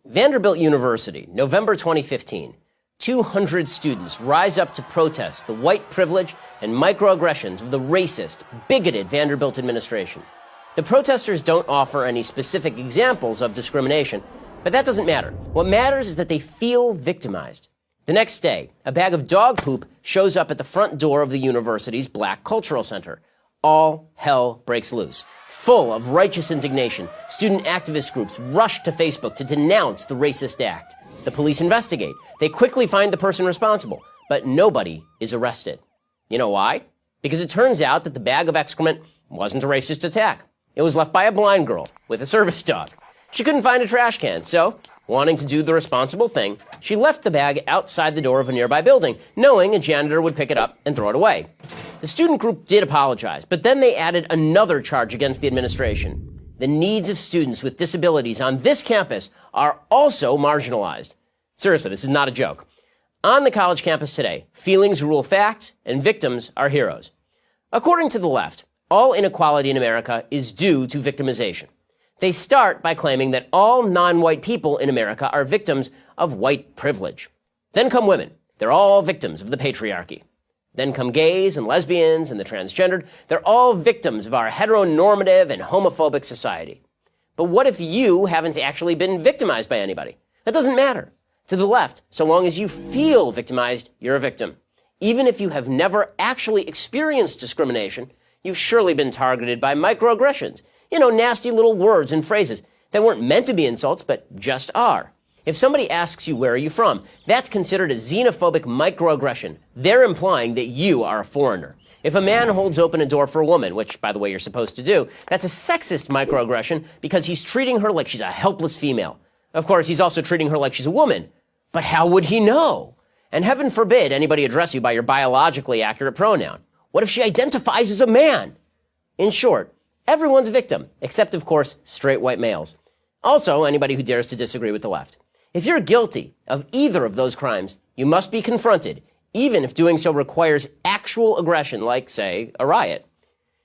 Vanderbilt University, November 2015. 200 students rise up to protest the white privilege and microaggressions of the racist, bigoted Vanderbilt administration. The protesters don't offer any specific examples of discrimination, but that doesn't matter. What matters is that they feel victimized. The next day, a bag of dog poop shows up at the front door of the university's Black Cultural Center. All hell breaks loose. Full of righteous indignation, student activist groups rush to Facebook to denounce the racist act. The police investigate. They quickly find the person responsible, but nobody is arrested. You know why? Because it turns out that the bag of excrement wasn't a racist attack. It was left by a blind girl with a service dog. She couldn't find a trash can, so, wanting to do the responsible thing, she left the bag outside the door of a nearby building, knowing a janitor would pick it up and throw it away. The student group did apologize, but then they added another charge against the administration. The needs of students with disabilities on this campus are also marginalized. Seriously, this is not a joke. On the college campus today, feelings rule facts and victims are heroes. According to the left, all inequality in America is due to victimization. They start by claiming that all non-white people in America are victims of white privilege. Then come women. They're all victims of the patriarchy. Then come gays and lesbians and the transgendered. They're all victims of our heteronormative and homophobic society. But what if you haven't actually been victimized by anybody? That doesn't matter. To the left, so long as you feel victimized, you're a victim. Even if you have never actually experienced discrimination, you've surely been targeted by microaggressions. You know, nasty little words and phrases that weren't meant to be insults, but just are. If somebody asks you, where are you from, that's considered a xenophobic microaggression. They're implying that you are a foreigner. If a man holds open a door for a woman, which, by the way, you're supposed to do, that's a sexist microaggression because he's treating her like she's a helpless female. Of course, he's also treating her like she's a woman. But how would he know? And heaven forbid anybody address you by your biologically accurate pronoun. What if she identifies as a man? In short, everyone's a victim, except, of course, straight white males. Also, anybody who dares to disagree with the left. If you're guilty of either of those crimes, you must be confronted, even if doing so requires actual aggression, like, say, a riot.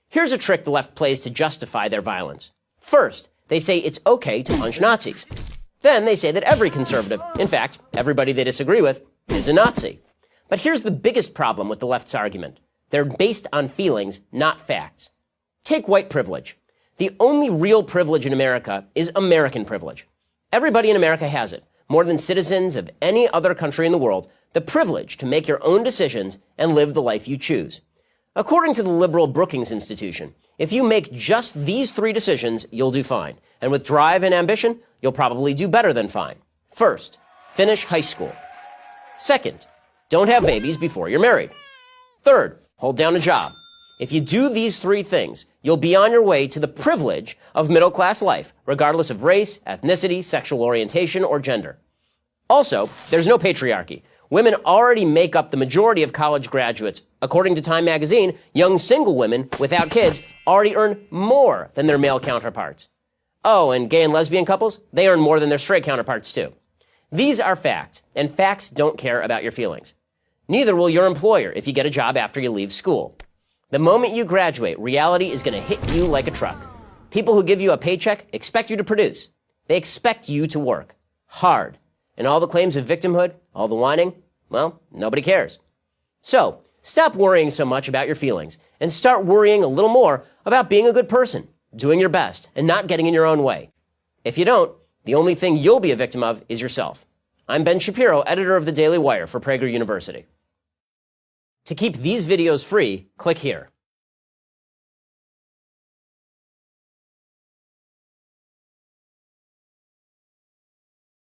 Here's a trick the left plays to justify their violence. First, they say it's okay to punch Nazis. Then they say that every conservative, in fact, everybody they disagree with, is a Nazi. But here's the biggest problem with the left's argument. They're based on feelings, not facts. Take white privilege. The only real privilege in America is American privilege. Everybody in America has it. More than citizens of any other country in the world, the privilege to make your own decisions and live the life you choose. According to the liberal Brookings Institution, if you make just these 3 decisions, you'll do fine. And with drive and ambition, you'll probably do better than fine. First, finish high school. Second, don't have babies before you're married. Third, hold down a job. If you do these 3 things, you'll be on your way to the privilege of middle-class life, regardless of race, ethnicity, sexual orientation, or gender. Also, there's no patriarchy. Women already make up the majority of college graduates. According to Time magazine, young single women without kids already earn more than their male counterparts. Oh, and gay and lesbian couples, they earn more than their straight counterparts too. These are facts, and facts don't care about your feelings. Neither will your employer if you get a job after you leave school. The moment you graduate, reality is going to hit you like a truck. People who give you a paycheck expect you to produce. They expect you to work hard. And all the claims of victimhood, all the whining, well, nobody cares. So, stop worrying so much about your feelings and start worrying a little more about being a good person, doing your best, and not getting in your own way. If you don't, the only thing you'll be a victim of is yourself. I'm Ben Shapiro, editor of the Daily Wire for Prager University. To keep these videos free, click here.